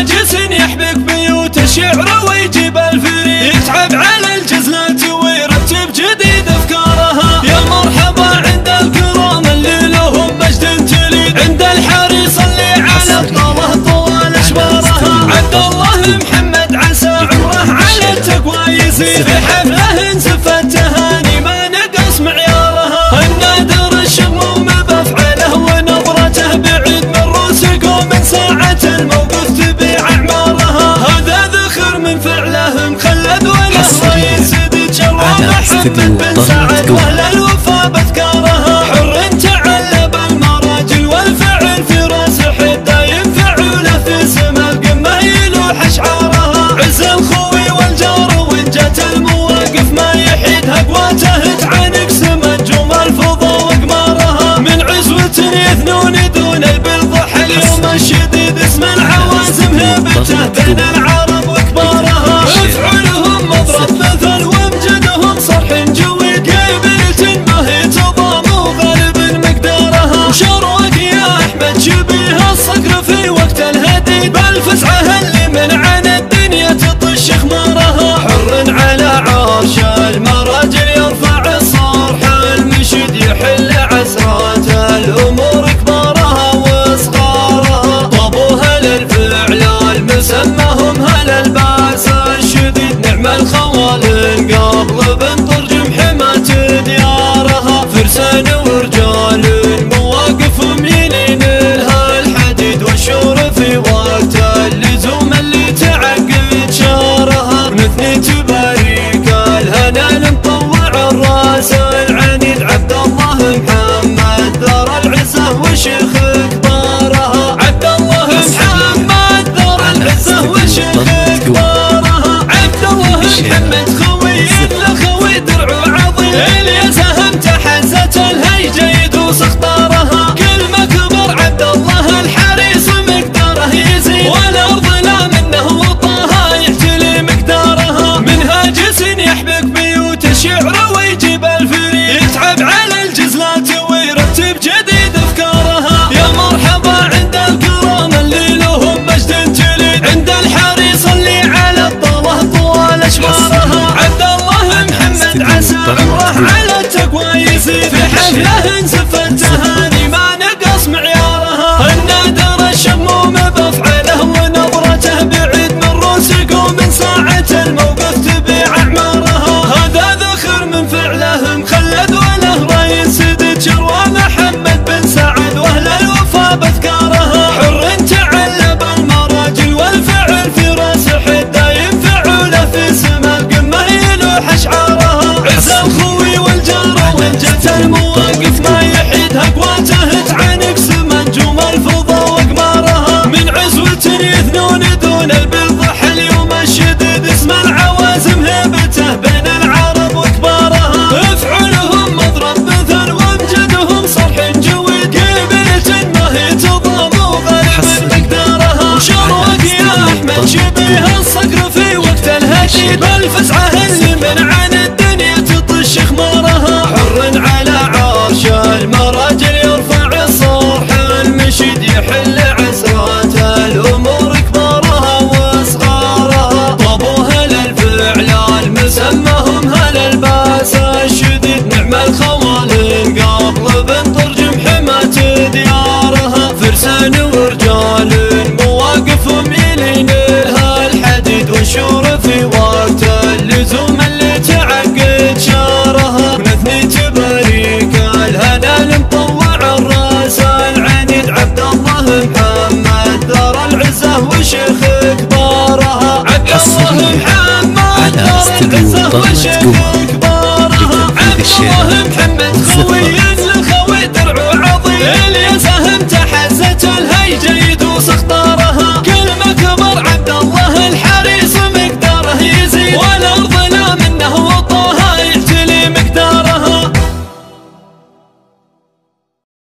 هاجس يحبك بيوت الشعر ويجيب الفريق، يتعب على الجزلات ويرتب جديد افكارها. يا مرحبا عند الكرام اللي لهم مجد تليد، عند الحريص اللي على الطلة طوال اشبارها. عبد الله محمد عسى عمره على التقوى يزيد، في حفله انسف التهاني ما نقص معيارها. النادر الشموم بافعاله ونظرته بعيد من روسك، ومن ساعة الموقف تبيع اعمارها. هذا ذخر من فعله مخلد وله رئيس يتشرف محمد بن سعد، واهل الوفا باذكارها. حر تعلب المراجل والفعل في راس حده، ينفع له في سما القمه يلوح اشعارها. عز الخوي والجار وان جت المواقف ما يحيدها، قواته تعانق سما نجوم الفضا واقمارها. من عزوة يثنون دون البلضح اليوم الشديد، اسم العوازم هيبته بين العرب وكبارها. افعلهم مضرب مثل وامجدهم صرح جويد، قبيلة ما هي تضام وغالب مقدارها. وشروق يا احمد شبيه الصقر في وقت الهديد، بالفزعه اللي من عن الدنيا تطش خمارها. حر على عرش المراجل يرفع الصرح المشيد، يحل عسرات الامور كبارها وصغارها. طابوها للفعل المسمهم هل الباس الشديد، نعم الخوالين قبل بنترجم حماة ديارها. فرسان ورجال مواقفهم يلين لها الحديد، والشور في وقت اللزوم اللي تعقد شارها. نثني تباريك الهنا مطوع الراس العنيد، عبد الله محمد دار العزة وشيخ كبارها. عبد الله محمد دار العزة وشيخ كبارها. عبد الله محمد خوي الاخوي درع عظيم، اللي سهم تحزت الهيجه يدوس اخطارها. كل ما كبر عبد الله الحريص مقداره يزيد، والارض لا منه وطاها يعتلي مقدارها. من هاجس يحبك بيوت الشعر ويجيب الفريق، يتعب على الجزلات ويرتب جديد افكارها. يا مرحبا عند الكرام اللي لهم مجد تليد، عند الحريص اللي على الطلة طوال اشبارها. عبد الله محمد عسى عمره على التقوى يزيد، في حفله انسف التهاني ما نقص معيارها. النادر الشموم بافعاله ونظرته بعيد من روسك، ومن ساعة الموقف تبيع اعمارها. هذا ذخر من فعله مخلد وله رئيس يتشرف محمد بن سعد، واهل الوفا باذكارها. حر تعلب المراجل والفعل في راس حده، ينفع له في سما القمه يلوح اشعارها. عز الخوي والجار وان جت المواقف ما يحيدها، قواته تعانق سما نجوم الفضا واقمارها. من عزوة يثنون دون البلضح اليوم الشديد، اسم العوازم هيبته بين العرب وكبارها. افعلهم مضرب مثل وامجدهم صرح جويد، قبيلة ما هي تضام وغالب مقدارها. وشروق يا احمد شبيه الصقر في وقت الهديد، بالفزعه اللي من عن الدنيا تطش خمارها. حر على عرش المراجل يرفع الصرح المشيد، يحل عسرات الامور كبارها وصغارها. طابوها للفعل المسمهم هل الباس الشديد، نعم الخوالين قبل بنترجم حماة ديارها. فرسان ورجال مواقفهم يلين لها الحديد، والشور في وقت اللزوم اللي تعقد شارها. ونثني تباريك الهنا مطوع الراس العنيد، عبد الله محمد دار العزة وشيخ كبارها. عبد الله محمد دار العزة وشيخ